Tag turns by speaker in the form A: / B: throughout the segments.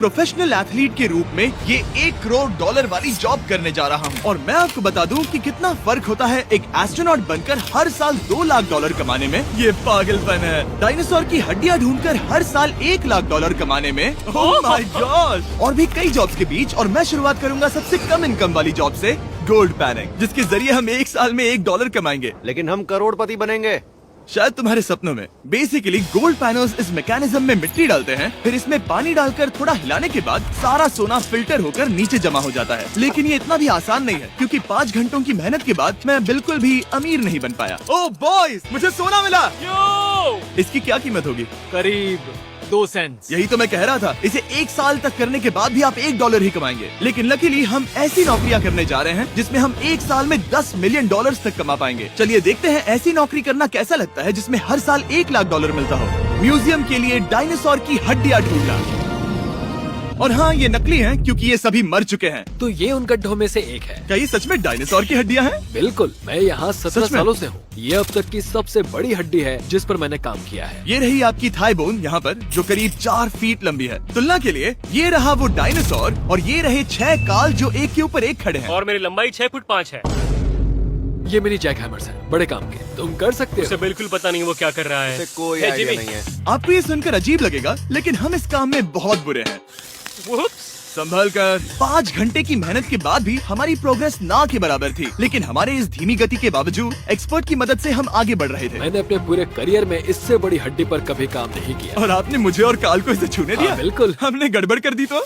A: Professional athlete के रूप में ये $1 करोड़ वाली जॉब करने जा रहा हूँ और मैं आपको बता दूं कि कितना फर्क होता है एक एस्ट्रोनॉट बनकर हर साल $2 लाख कमाने में। ये पागलपन है। डायनासोर की हड्डियाँ ढूंढकर हर साल $1 लाख कमाने में। Oh my God. और भी कई जॉब्स के बीच और मैं शुरुआत करूंगा सबसे कम इनकम वाली जॉब से, गोल्ड पैनिंग, जिसके जरिए हम एक साल में $1 कमाएंगे।
B: लेकिन हम करोड़पति बनेंगे
A: शायद तुम्हारे सपनों में। बेसिकली गोल्ड पैनल्स इस मैकेनिज्म में मिट्टी डालते हैं, फिर इसमें पानी डालकर थोड़ा हिलाने के बाद सारा सोना फिल्टर होकर नीचे जमा हो जाता है। लेकिन ये इतना भी आसान नहीं है, क्योंकि 5 घंटों की मेहनत के बाद मैं बिल्कुल भी अमीर नहीं बन पाया। ओह बॉयज, मुझे सोना मिला। इसकी क्या कीमत होगी?
C: करीब 2 सेंट्स।
A: यही तो मैं कह रहा था। इसे 1 साल तक करने के बाद भी आप $1 ही कमाएंगे। लेकिन लकीली हम ऐसी नौकरियां करने जा रहे हैं जिसमें हम 1 साल में $10 मिलियन तक कमा पाएंगे। चलिए देखते हैं ऐसी नौकरी करना कैसा लगता है जिसमें हर साल $1 लाख मिलता हो। म्यूजियम के लिए डायनासोर की हड्डियां ढूंढना। और हाँ, ये नकली हैं क्योंकि ये सभी मर चुके हैं।
C: तो ये उन गड्ढों में से एक है।
A: क्या ये सच में डायनासोर की हड्डियां हैं?
C: बिल्कुल, मैं यहाँ 17
A: सच में?
C: सालों से हूँ। ये अब तक की सबसे बड़ी हड्डी है जिस पर मैंने काम किया है।
A: ये रही आपकी थाई बोन यहाँ पर, जो करीब 4 फीट लंबी है। तुलना के लिए ये रहा वो डायनासोर और ये रहे 6 काल जो एक के ऊपर एक खड़े हैं।
D: और मेरी लंबाई 6 फुट 5 है।
C: ये मेरी जैक हैमर्स है, बड़े काम के। तुम कर सकते
D: उसे
C: हो।
D: बिल्कुल पता नहीं वो क्या कर रहा है।
B: इसे कोई
D: Hey,
B: आइडिया
D: Jimmy।
B: नहीं है।
A: आपको ये सुनकर अजीब लगेगा, लेकिन हम इस काम में बहुत बुरे हैं।
D: Whoops।
A: संभल कर। 5 घंटे की मेहनत के बाद भी हमारी प्रोग्रेस ना के बराबर थी। लेकिन हमारे इस धीमी गति के बावजूद एक्सपर्ट की मदद से हम आगे बढ़ रहे थे।
C: मैंने अपने पूरे करियर में इससे बड़ी हड्डी पर कभी काम नहीं किया।
A: और आपने मुझे और काल को इसे छूने दिया?
C: हाँ, बिल्कुल।
A: हमने गड़बड़ कर दी तो?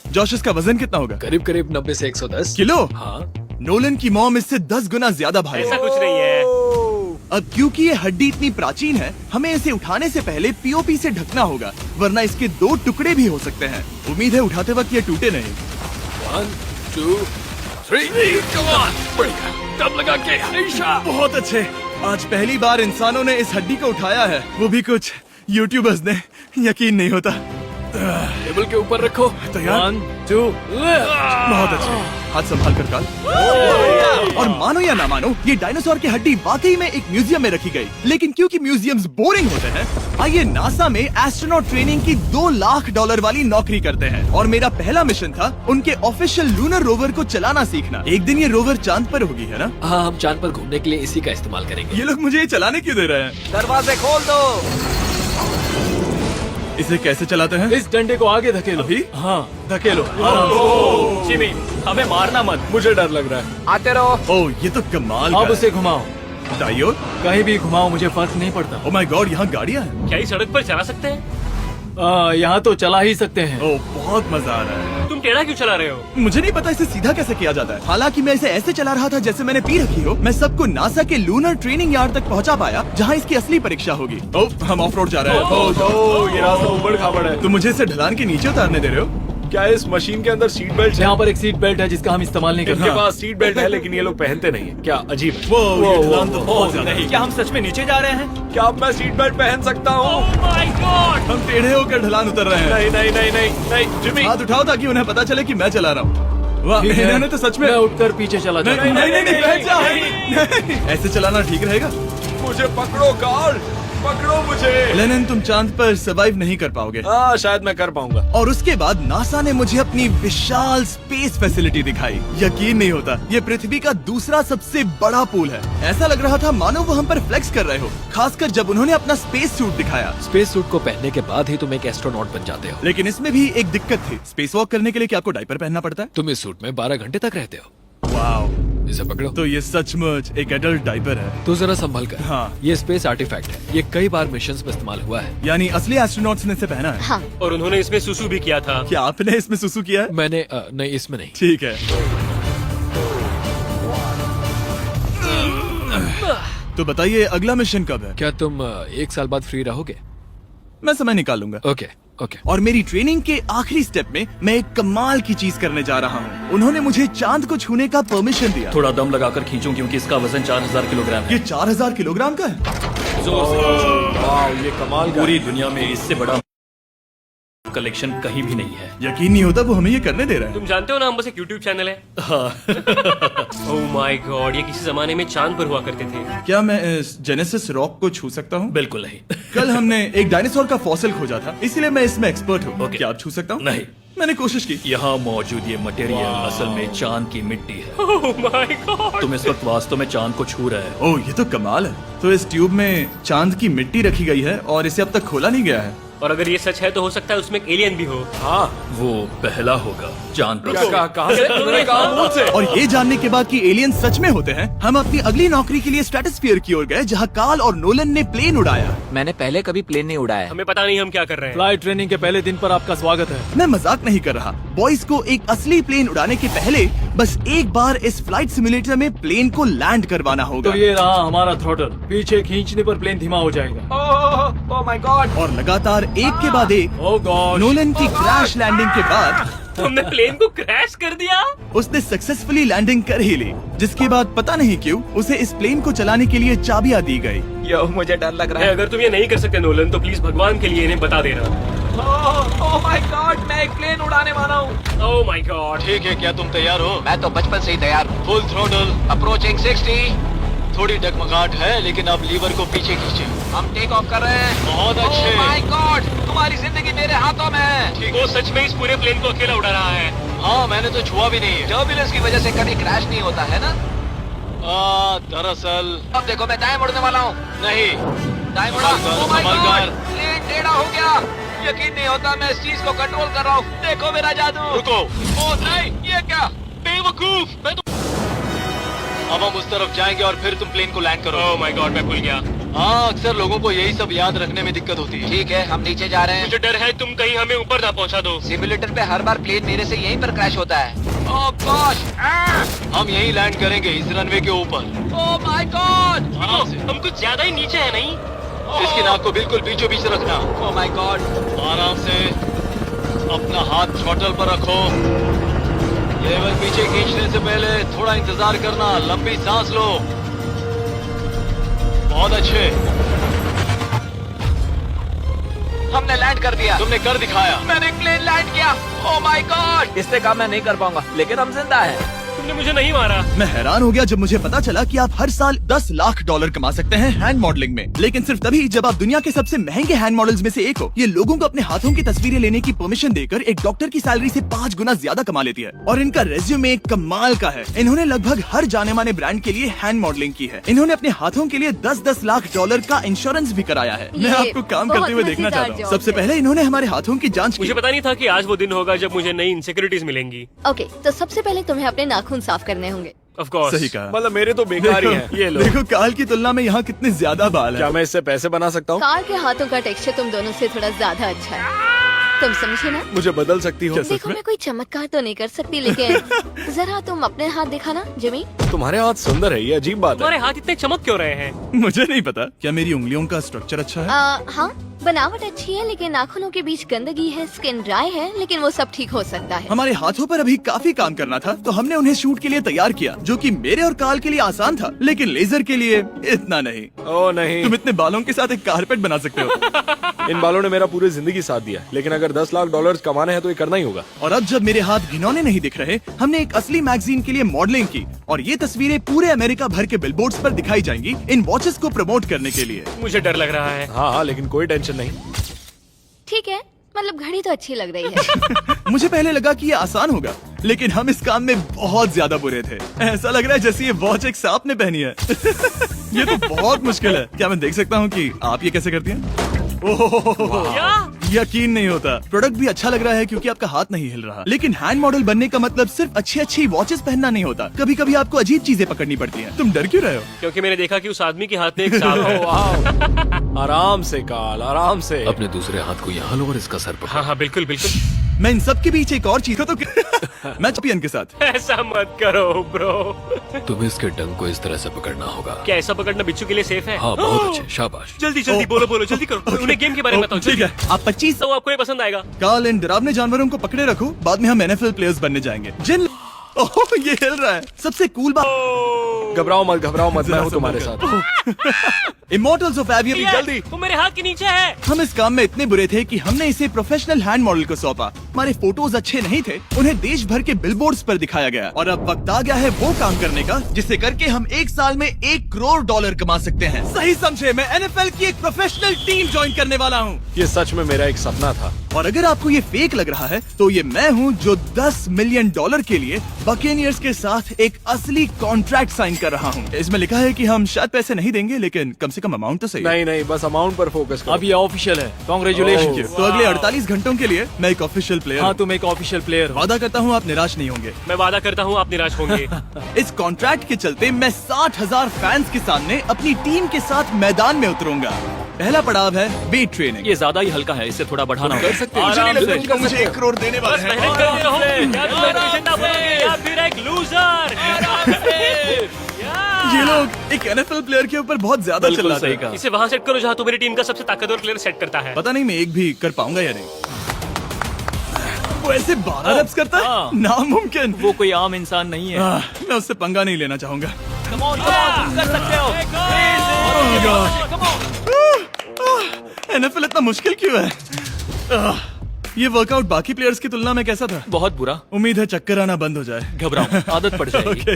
A: जोश, इसका वजन कितना होगा?
C: करीब करीब 90 से 110
A: किलो?
C: हाँ।
A: नोलन की मॉम इससे 10 गुना ज्यादा भारी
D: ऐसा
A: है।
D: कुछ नहीं है।
A: अब क्योंकि ये हड्डी इतनी प्राचीन है, हमें इसे उठाने से पहले पीओपी से ढकना होगा, वरना इसके 2 टुकड़े भी हो सकते हैं। उम्मीद है उठाते वक्त ये टूटे नहीं।
C: 1 2 3 come on, बढ़िया, दम लगा के हमेशा।
A: बहुत अच्छे। आज पहली बार इंसानों ने इस हड्डी को उठाया है, वो भी कुछ यूट्यूबर्स ने। यकीन नहीं होता।
C: टेबल के ऊपर रखो।
A: तैयार?
C: 1 2
A: बहुत अच्छे। हाथ संभाल कर काल। और मानो या ना मानो, ये डायनासोर की हड्डी वाकई में एक म्यूजियम में रखी गई। लेकिन क्योंकि म्यूजियम्स बोरिंग होते हैं, आइए नासा में एस्ट्रोनॉट ट्रेनिंग की $2 लाख वाली नौकरी करते हैं। और मेरा पहला मिशन था उनके ऑफिशियल लूनर रोवर को चलाना सीखना। एक दिन ये रोवर चांद पर होगी, है ना?
C: हाँ, हम चांद पर घूमने के लिए इसी का इस्तेमाल करेंगे।
A: ये लोग मुझे ये चलाने क्यों दे रहे हैं?
B: दरवाजे खोल दो।
A: इसे कैसे चलाते हैं?
C: इस डंडे को आगे धकेलो।
A: अभी?
C: हाँ,
A: धकेलो।
D: जिमी, हमें मारना मत।
C: मुझे डर लग रहा है।
B: आते रहो।
A: ओह, ये तो कमाल
C: अब
A: का
C: उसे घुमाओ।
A: है। दाईं ओर?
C: कहीं भी घुमाओ, मुझे फर्क नहीं पड़ता।
A: ओह माय गॉड, यहाँ गाड़ियाँ हैं।
D: क्या इस सड़क पर चला सकते हैं?
C: यहाँ तो चला ही सकते हैं।
A: ओह, बहुत मजा आ रहा है।
D: तुम टेढ़ा क्यों चला रहे हो?
A: मुझे नहीं पता इसे सीधा कैसे किया जाता है। हालांकि मैं इसे ऐसे चला रहा था जैसे मैंने पी रखी हो। मैं सबको नासा के लूनर ट्रेनिंग यार्ड तक पहुंचा पाया, जहां इसकी असली परीक्षा होगी। ओह, हम ऑफ रोड जा रहे हैं।
C: ये रास्ता ऊबड़ खाबड़ है।
A: तुम मुझे इसे ढलान के नीचे उतारने दे रहे हो?
E: क्या इस मशीन के अंदर सीट बेल्ट है?
C: यहाँ पर एक सीट बेल्ट है जिसका हम इस्तेमाल नहीं
E: इनके
C: करते।
E: पास सीट बेल्ट है लेकिन ये लोग पहनते नहीं है। क्या अजीब है।
A: वो ये ढलान तो बहुत ज्यादा है।
D: क्या हम सच में नीचे जा रहे हैं?
E: क्या अब मैं सीट बेल्ट पहन सकता हूँ?
D: Oh my God!
A: हम टेढ़े होकर ढलान उतर रहे हैं।
E: नहीं नहीं नहीं नहीं नहीं जिमी।
A: हाथ उठाओ ताकि उन्हें पता चले कि मैं चला रहा हूँ। वाह,
C: ठीक है।
A: इन्होंने तो सच में।
C: मैं उठकर पीछे चला
A: नहीं
C: जाता
A: नहीं
C: हूँ।
A: नहीं, बैठ जाओ। नहीं, ऐसे चलाना ठीक रहेगा?
E: मुझे पकड़ो कार, पकड़ो मुझे।
A: लेनिन, तुम चांद पर सर्वाइव नहीं कर पाओगे।
E: हाँ, शायद मैं कर पाऊंगा।
A: और उसके बाद नासा ने मुझे अपनी विशाल स्पेस फैसिलिटी दिखाई। यकीन नहीं होता, ये पृथ्वी का दूसरा सबसे बड़ा पूल है। ऐसा लग रहा था मानो वो हम पर फ्लेक्स कर रहे हो, खासकर जब उन्होंने अपना स्पेस सूट दिखाया।
C: स्पेस सूट को पहनने के बाद ही तुम एक एस्ट्रोनॉट बन जाते हो।
A: लेकिन इसमें भी एक दिक्कत थी। स्पेस वॉक करने के लिए क्या आपको डायपर पहनना पड़ता है?
C: तुम इस सूट में 12 घंटे तक रहते हो।
A: वाओ,
C: इसे पकड़ो।
A: तो ये सचमुच एक एडल्ट डायपर है।
C: तो जरा संभल कर।
A: हाँ।
C: ये स्पेस आर्टिफैक्ट है। ये कई बार मिशंस में इस्तेमाल हुआ है।
A: यानी असली एस्ट्रोनॉट्स ने इसे पहना है।
F: हाँ,
D: और उन्होंने इसमें सुसु भी किया था।
A: क्या आपने इसमें सुसु किया है?
C: मैंने नहीं, इसमें नहीं।
A: ठीक है। तो बताइए अगला मिशन कब है?
C: क्या तुम 1 साल बाद फ्री रहोगे?
A: मैं समय निकाल लूंगा।
C: Okay okay.
A: और मेरी ट्रेनिंग के आखिरी स्टेप में मैं एक कमाल की चीज करने जा रहा हूँ। उन्होंने मुझे चांद को छूने का परमिशन दिया।
G: थोड़ा दम लगाकर खींचो क्योंकि इसका वजन 4000 किलोग्राम है।
A: ये 4000 किलोग्राम का है।
G: जोर से खींचो।
E: वाह, ये कमाल का।
G: पूरी दुनिया में इससे बड़ा कलेक्शन कहीं भी नहीं है।
A: यकीन नहीं होता वो हमें ये करने दे रहा है।
D: तुम जानते हो ना हम बस एक यूट्यूब चैनल है।
G: हाँ।
D: ओह माय गॉड, ये किसी जमाने में चांद पर हुआ करते थे।
A: क्या मैं इस जेनेसिस रॉक को छू सकता हूँ?
G: बिल्कुल नहीं।
A: कल हमने एक डायनासोर का फॉसिल खोजा था, इसलिए मैं इसमें एक्सपर्ट हूँ।
G: Okay.
A: क्या आप छू सकता हूँ?
G: नहीं।
A: मैंने कोशिश की।
G: यहाँ मौजूद ये मटेरियल असल में चांद की मिट्टी है।
D: Oh my God.
G: तुम इस वक्त वास्तव में चांद को छू रहे हो।
A: ओह, ये तो कमाल है। तो इस ट्यूब में चांद की मिट्टी रखी गई है और इसे अब तक खोला नहीं गया है।
D: और अगर ये सच है तो हो सकता है उसमें एक एलियन भी हो।
E: हाँ,
G: वो पहला होगा चांद पर।
E: क्या कहा से? तुमने कहा मुंह से।
A: और ये जानने के बाद कि एलियन सच में होते हैं, हम अपनी अगली नौकरी के लिए स्ट्रेटोस्फीयर की ओर गए, जहाँ कार्ल और नोलन ने प्लेन उड़ाया।
B: मैंने पहले कभी प्लेन नहीं उड़ाया।
D: हमें पता नहीं हम क्या कर रहे हैं।
E: फ्लाइट ट्रेनिंग के पहले दिन पर आपका स्वागत है।
A: मैं मजाक नहीं कर रहा। बॉयज को एक असली प्लेन उड़ाने के पहले बस एक बार इस फ्लाइट सिमुलेटर में प्लेन को लैंड करवाना होगा।
E: तो ये रहा हमारा थ्रोटल। पीछे खींचने पर प्लेन धीमा हो जाएगा। Oh my God.
A: और लगातार एक के बाद एक
E: ओह गॉड।
A: नोलन की क्रैश लैंडिंग के बाद
D: तुमने प्लेन को क्रैश कर दिया।
A: उसने सक्सेसफुली लैंडिंग कर ही ली, जिसके बाद पता नहीं क्यों उसे इस प्लेन को चलाने के लिए चाबियां दी गई।
B: यो, मुझे डर लग रहा है।
D: अगर तुम ये नहीं कर सकते नोलन, तो प्लीज भगवान के लिए इन्हें बता देना।
E: ओह माय गॉड, मैं एक प्लेन उड़ाने वाला हूँ।
D: Oh my God.
E: ठीक है, क्या तुम तैयार हो?
B: मैं तो बचपन से ही तैयार हूँ।
E: Full throttle.
B: अप्रोचिंग 60।
E: थोड़ी डगमगाहट है, लेकिन अब लीवर को पीछे खींचे।
B: हम टेक ऑफ कर रहे हैं।
E: बहुत अच्छे।
B: ओह माय गॉड, तुम्हारी जिंदगी मेरे हाथों में है।
D: वो सच में इस पूरे प्लेन को अकेला उड़ा रहा है।
E: हाँ, मैंने तो छुआ भी नहीं है।
B: टर्बुलेंस की वजह से कभी क्रैश नहीं होता है ना।
E: दरअसल
B: अब देखो, मैं दाएं मुड़ने वाला हूँ।
E: नहीं।
B: दाएं मुड़ा।
E: संभल कर,
B: ओह माय
E: संभल
B: गॉड,
E: कर।
B: प्लेन टेढ़ा हो गया। यकीन नहीं होता मैं इस चीज को कंट्रोल कर रहा हूँ। देखो मेरा जादू।
E: रुको।
B: ओह नहीं, ये क्या?
E: बेवकूफ। मैं तो अब हम उस तरफ जाएंगे और फिर तुम प्लेन को लैंड करो।
D: ओह माय गॉड, मैं भूल गया।
E: हाँ, अक्सर लोगों को यही सब याद रखने में दिक्कत होती है।
B: ठीक है, हम नीचे जा रहे हैं।
D: मुझे डर है तुम कहीं हमें ऊपर ना पहुंचा दो।
B: सिमुलेटर पे हर बार प्लेन मेरे से यहीं पर क्रैश होता है। ओह गॉश।
E: हम यहीं लैंड करेंगे, इस रनवे के ऊपर।
B: Oh my God.
E: आराम से।
D: हम कुछ ज्यादा ही नीचे है नहीं?
E: इसकी नाक को बिल्कुल बीचों बीच रखना।
B: Oh my God.
E: आराम से अपना हाथ थ्रॉटल पर रखो। लेवल पीछे खींचने से पहले थोड़ा इंतजार करना। लंबी सांस लो। बहुत अच्छे।
B: हमने लैंड कर दिया।
E: तुमने कर दिखाया।
B: मैंने प्लेन लैंड किया। Oh my God. इससे काम मैं नहीं कर पाऊंगा, लेकिन हम जिंदा हैं।
D: तुमने मुझे नहीं मारा।
A: मैं हैरान हो गया जब मुझे पता चला कि आप हर साल 10 लाख डॉलर कमा सकते हैं हैंड मॉडलिंग में, लेकिन सिर्फ तभी जब आप दुनिया के सबसे महंगे हैंड मॉडल्स में से एक हो। ये लोगों को अपने हाथों की तस्वीरें लेने की परमिशन देकर एक डॉक्टर की सैलरी से 5 गुना ज्यादा कमा लेती है। और इनका रेज्यूमे कमाल का है। इन्होंने लगभग हर जाने माने ब्रांड के लिए हैंड मॉडलिंग की है। इन्होंने अपने हाथों के लिए 10-10 लाख डॉलर का इंश्योरेंस भी कराया है। मैं आपको काम करते हुए देखना चाहता हूँ। सबसे पहले इन्होंने हमारे हाथों की जाँच की।
D: मुझे पता नहीं था कि आज वो दिन होगा जब मुझे नई इनसिक्योरिटीज मिलेंगी।
F: ओके, तो सबसे पहले तुम्हें अपने नाखून साफ करने होंगे।
D: Of course.
A: सही कहा।
E: मतलब मेरे तो बेकार ही हैं। ये लो।
A: देखो काल की तुलना में यहाँ कितने ज्यादा बाल
E: क्या
A: हैं।
E: मैं इससे पैसे बना सकता हूँ?
F: कार के हाथों का टेक्सचर तुम दोनों से थोड़ा ज्यादा अच्छा है। तुम समझे ना?
E: मुझे बदल सकती हो?
F: देखो, मैं कोई चमत्कार तो नहीं कर सकती, लेकिन जरा तुम अपने हाथ दिखाना जिमी।
E: तुम्हारे हाथ सुंदर है, ये अजीब बात है।
D: तुम्हारे हाथ इतने चमक क्यों रहे हैं?
A: मुझे नहीं पता। क्या मेरी उंगलियों का स्ट्रक्चर अच्छा है?
F: हाँ, बनावट अच्छी है, लेकिन नाखूनों के बीच गंदगी है, स्किन ड्राई है, लेकिन वो सब ठीक हो सकता है।
A: हमारे हाथों पर अभी काफी काम करना था, तो हमने उन्हें शूट के लिए तैयार किया, जो कि मेरे और काल के लिए आसान था, लेकिन लेजर के लिए इतना नहीं।
E: ओह नहीं।
A: तुम इतने बालों के साथ एक कारपेट बना सकते हो।
E: इन बालों ने मेरा पूरी जिंदगी साथ दिया, लेकिन अगर 10 लाख डॉलर कमाने हैं तो ये करना ही होगा।
A: और अब जब मेरे हाथ घिनौने नहीं दिख रहे, हमने एक असली मैगजीन के लिए मॉडलिंग की, और ये तस्वीरें पूरे अमेरिका भर के बिलबोर्ड्स पर दिखाई जाएंगी इन वॉचेस को प्रमोट करने के लिए।
D: मुझे डर लग रहा है।
E: हाँ, लेकिन कोई टेंशन नहीं।
F: ठीक है, मतलब घड़ी तो अच्छी लग रही है।
A: मुझे पहले लगा कि ये आसान होगा, लेकिन हम इस काम में बहुत ज्यादा बुरे थे। ऐसा लग रहा है जैसे ये वॉच एक सांप ने पहनी है। ये तो बहुत मुश्किल है। क्या मैं देख सकता हूँ कि आप ये कैसे करती हैं? ओह, यकीन नहीं होता। प्रोडक्ट भी अच्छा लग रहा है क्योंकि आपका हाथ नहीं हिल रहा, लेकिन हैंड मॉडल बनने का मतलब सिर्फ अच्छी वॉचेस पहनना नहीं होता। कभी कभी आपको अजीब चीजें पकड़नी पड़ती हैं। तुम डर क्यों रहे हो?
D: क्योंकि मैंने देखा कि उस आदमी के हाथ में एक सांप है।
E: आराम से काल, आराम से।
C: अपने दूसरे हाथ को यहाँ लो और इसका सर पकड़ो।
D: हाँ हाँ, बिल्कुल बिल्कुल।
A: मैं इन सब के बीच एक और चीज तो मैं चैंपियन के साथ।
D: ऐसा मत करो ब्रो।
C: तुम्हें इसके डंक को इस तरह से पकड़ना होगा।
D: क्या ऐसा पकड़ना बिच्छू के लिए सेफ है?
C: हाँ, बहुत अच्छे, शाबाश।
D: जल्दी जल्दी बोलो जल्दी करो। उन्हें गेम के बारे में बताओ।
A: ठीक है, आप 25
D: तो आपको ये पसंद आएगा।
A: काल इन डरावने जानवरों को पकड़े रखो, बाद में हम NFL प्लेयर्स बनने जाएंगे। जिन ओह ये हिल रहा है। सबसे कूल बात,
C: घबराओ मत, मैं हूँ तुम्हारे साथ।
A: इमोर्टल्स ऑफ एवियम,
D: जल्दी, वो मेरे हाथ के नीचे है।
A: हम इस काम में इतने बुरे थे कि हमने इसे प्रोफेशनल हैंड मॉडल को सौंपा। हमारे फोटोज अच्छे नहीं थे, उन्हें देश भर के बिलबोर्ड्स पर दिखाया गया और अब वक्त आ गया है वो काम करने का जिसे करके हम एक साल में $1 करोड़ कमा सकते हैं। सही समझे, मैं NFL की एक प्रोफेशनल टीम ज्वाइन करने वाला हूँ।
C: ये सच में मेरा एक सपना था।
A: और अगर आपको ये फेक लग रहा है तो ये मैं हूँ जो $10 मिलियन के लिए बकेनियर्स के साथ एक असली कॉन्ट्रैक्ट साइन कर रहा हूँ। इसमें लिखा है कि हम शायद पैसे नहीं देंगे, लेकिन कम से कम अमाउंट तो सही है।
C: नहीं, बस अमाउंट पर फोकस करो।
H: अब ये ऑफिशियल है, कांग्रेचुलेशन।
A: तो अगले 48 घंटों के लिए मैं एक ऑफिशियल प्लेयर
H: हाँ, तुम एक ऑफिशियल प्लेयर हो।
A: वादा करता हूँ आप निराश नहीं होंगे।
D: मैं वादा करता हूँ आप निराश होंगे।
A: इस कॉन्ट्रैक्ट के चलते मैं 60,000 फैंस के सामने अपनी टीम के साथ मैदान में उतरूंगा। पहला पड़ाव है वेट ट्रेनिंग।
H: ये ज्यादा ही हल्का है, इसे थोड़ा बढ़ाना होगा।
C: कर सकते हैं।
A: मुझे नहीं
C: आराम
A: लगता
C: से।
A: कि वो मुझे 1 करोड़ देने वाले
D: बस
A: हैं।
D: मेहनत करते रहो। क्या तुम मेरे जिंदा बनोगे या फिर एक लूजर?
A: ये लोग एक NFL प्लेयर के ऊपर बहुत ज्यादा
H: बिल्कुल
A: चिल्लाते
H: सही
A: हैं।
H: कहा।
D: इसे वहाँ सेट करो जहाँ तुम्हारी टीम का सबसे ताकतवर प्लेयर सेट करता है।
A: पता नहीं मैं एक भी कर पाऊंगा या नहीं। वो ऐसे 12 reps करता है,
H: हाँ।
A: नामुमकिन।
H: वो कोई आम इंसान नहीं है।
A: मैं उससे पंगा नहीं लेना चाहूंगा।
H: Come on, तुम कर सकते हो।
A: NFL इतना मुश्किल क्यों है? ये वर्कआउट बाकी प्लेयर्स की तुलना में कैसा था?
H: बहुत बुरा।
A: उम्मीद है चक्कर आना बंद हो जाए।
H: घबराओ, आदत पड़ जाएगी।
A: ओके।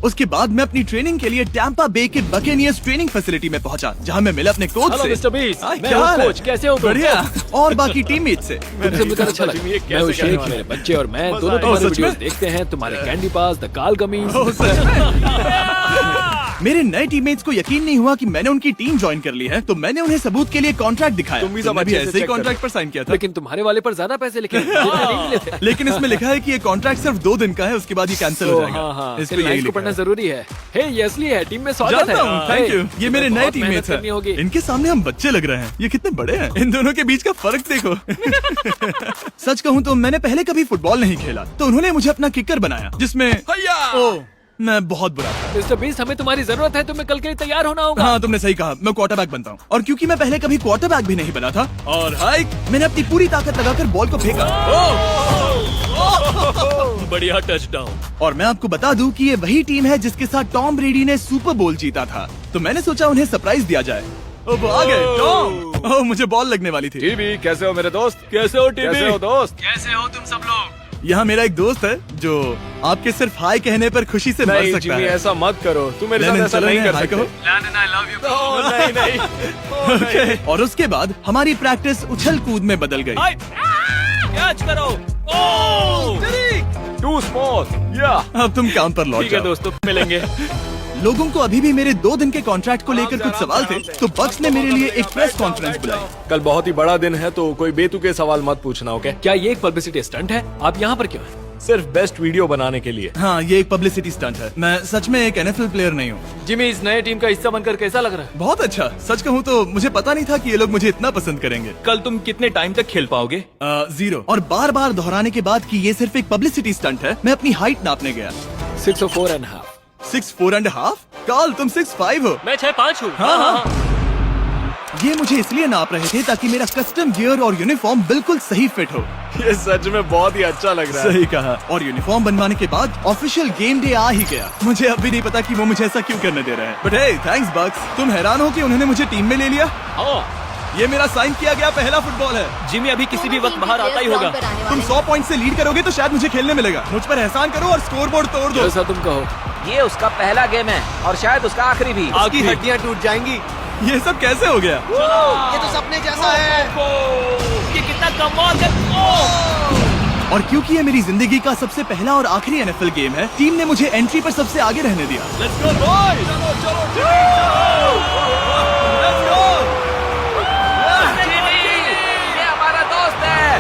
A: उसके बाद मैं अपनी ट्रेनिंग के लिए टैंपा बे के बकेनियर्स ट्रेनिंग फैसिलिटी में पहुंचा, जहां मैं मिला अपने कोच
H: हेलो
A: से।
H: मिस्टर बीस,
A: हाय,
H: मैं
A: क्या
H: हूँ
A: हाल है?
H: कोच, कैसे हो तुम?
A: बढ़िया। और बाकी टीममेट से।
C: तुमसे मिलकर अच्छा लगा। मैं हूँ शेख, मेरे बच्चे और मैं दोनों तुम्हारे
A: सच में?
C: वीडियोस देखते हैं। तुम्हारे कैंडी पास, द काल गमीज।
A: ओह, सच में? मेरे नए टीममेट्स को यकीन नहीं हुआ कि मैंने उनकी टीम ज्वाइन कर ली है, तो मैंने उन्हें सबूत के लिए कॉन्ट्रैक्ट दिखाया।
C: तुम भी सब
A: तुमने
C: अच्छे से
A: ऐसे ही
C: check
A: कॉन्ट्रैक्ट
C: करो।
A: पर साइन किया था।
C: लेकिन तुम्हारे वाले पर ज्यादा पैसे लिखे हैं।
A: लेकिन इसमें लिखा है कि ये कॉन्ट्रैक्ट सिर्फ 2 दिन का है, उसके बाद ये कैंसिल हो जाएगा।
C: हाँ,
A: इस पे
C: इस
A: यही
C: को
A: लिखा
C: पढ़ना
A: है।
C: जरूरी है। हे, ये असली है, टीम में स्वागत है।
A: जानता हूँ, थैंक यू। ये मेरे नए
C: बहुत
A: टीममेट्स
C: मेहनत करनी होगी।
A: हैं। इनके सामने हम बच्चे लग रहे हैं। ये कितने बड़े हैं। इन दोनों के बीच का फर्क देखो। सच कहूँ तो मैंने पहले कभी फुटबॉल नहीं खेला, तो उन्होंने मुझे अपना किकर बनाया, जिसमें ओह, मैं बहुत बुरा था।
C: मिस्टर बीस्ट, हमें तुम्हारी जरूरत है। तुम्हें कल के लिए तैयार होना होगा।
A: हाँ, तुमने सही कहा। मैं क्वार्टरबैक बनता हूँ, और क्योंकि मैं पहले कभी क्वार्टरबैक भी नहीं बना था, और हाइक, मैंने अपनी पूरी ताकत लगाकर बॉल को फेंका।
H: बढ़िया टचडाउन।
A: और मैं आपको बता दूं कि ये वही टीम है जिसके साथ टॉम ब्रेडी ने सुपर बोल जीता था, तो मैंने सोचा उन्हें सरप्राइज दिया जाए। ओ, वो आ गए टॉम। ओह, मुझे बॉल लगने वाली थी।
C: टीवी, कैसे हो मेरे दोस्त?
H: कैसे हो टीवी?
C: कैसे हो दोस्त?
H: कैसे हो तुम सब लोग?
A: यहाँ मेरा एक दोस्त है जो आपके सिर्फ हाय कहने पर खुशी से मर
C: नहीं
A: सकता
C: जिमी,
A: है।
C: ऐसा मत करो। तुम मेरे साथ
A: लेनिन,
C: ऐसा
A: चलो
C: नहीं
A: इन्हें
C: कर
A: हाय
C: सकते।
A: कहो।
H: लैंडन, I love you।
C: ओह, नहीं।
A: ओके। और उसके बाद हमारी प्रैक्टिस उछल कूद में बदल गई।
H: कैच करो। ओह!
C: Too small। Yeah।
A: अब तुम काम पर लौट
H: ठीक है
A: जाओ।
H: दोस्तों, मिलेंगे।
A: लोगों को अभी भी मेरे 2 दिन के कॉन्ट्रैक्ट को लेकर कुछ सवाल थे, तो बक्स ने मेरे लिए एक प्रेस कॉन्फ्रेंस बुलाई।
C: कल बहुत ही बड़ा दिन है, तो कोई बेतुके सवाल मत पूछना, ओके? क्या ये एक पब्लिसिटी स्टंट है? आप यहाँ पर क्यों हैं? सिर्फ बेस्ट वीडियो बनाने के लिए।
A: हाँ, ये एक पब्लिसिटी स्टंट है। मैं सच में एक NFL प्लेयर नहीं हूँ।
H: जिमी, इस नए टीम का हिस्सा बनकर कैसा लग रहा है?
A: बहुत अच्छा। सच कहूँ तो मुझे पता नहीं था कि ये लोग मुझे इतना पसंद करेंगे।
H: कल तुम कितने टाइम तक खेल पाओगे?
A: 0। और बार बार दोहराने के बाद कि ये सिर्फ एक पब्लिसिटी स्टंट है, मैं अपनी हाइट नापने गया।
C: 6'4.5".
A: 6'4.5"? काल, तुम 6'5" हो।
D: मैं 6'5" हूँ।
A: हाँ। ये मुझे इसलिए नाप रहे थे ताकि मेरा कस्टम गियर और यूनिफॉर्म बिल्कुल सही फिट हो।
C: ये सच में बहुत ही अच्छा लग रहा है।
A: सही कहा। और यूनिफॉर्म बनवाने के बाद ऑफिशियल गेम डे आ ही गया। मुझे अब भी नहीं पता कि वो मुझे ऐसा क्यों करने दे रहे हैं। बट हे, थैंक्स बक्स। तुम हैरान हो कि उन्होंने मुझे टीम में ले लिया? ये मेरा साइन किया गया पहला फुटबॉल है।
H: जिमी अभी किसी भी वक्त बाहर आता ही होगा।
A: तुम 100 पॉइंट से लीड करोगे तो शायद मुझे खेलने मिलेगा। मुझ पर एहसान करो और स्कोर बोर्ड तोड़ दो।
C: जैसा तुम कहो।
B: ये उसका पहला गेम है और शायद उसका आखिरी भी।
A: उसकी हड्डियां टूट जाएंगी। ये सब कैसे हो गया?
B: ये तो सपने जैसा है।
H: ये कितना कमाल है।
A: और क्योंकि ये मेरी जिंदगी का सबसे पहला और आखिरी NFL गेम है, टीम ने मुझे एंट्री पर सबसे आगे रहने दिया।
H: Let's go boys!
B: ये हमारा दोस्त है।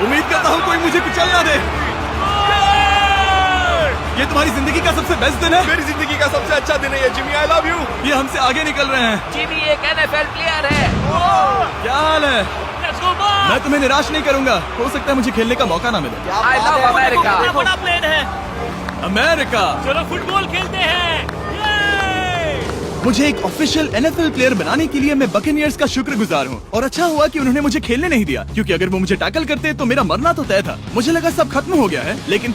A: उम्मीद करता हूँ कोई मुझे कुचल ना दे। ये तुम्हारी जिंदगी का सबसे बेस्ट दिन है।
C: मेरी जिंदगी का सबसे अच्छा दिन है ये, जिमी। I love you.
A: ये हमसे आगे निकल रहे हैं।
B: जिमी एक NFL प्लेयर है।
A: क्या हाल है?
H: Let's go boys!
A: मैं तुम्हें निराश नहीं करूंगा। हो सकता है मुझे खेलने का मौका ना मिले।
B: I love America.
H: कितना बड़ा प्लेन है।
A: अमेरिका।
H: चलो फुटबॉल खेलते हैं।
A: मुझे एक ऑफिशियल NFL प्लेयर बनाने के लिए मैं बकेनियर्स का शुक्रगुजार हूँ। और अच्छा हुआ कि उन्होंने मुझे खेलने नहीं दिया, क्योंकि अगर वो मुझे टैकल करते तो मेरा मरना तो तय था। मुझे लगा सब खत्म हो गया है, लेकिन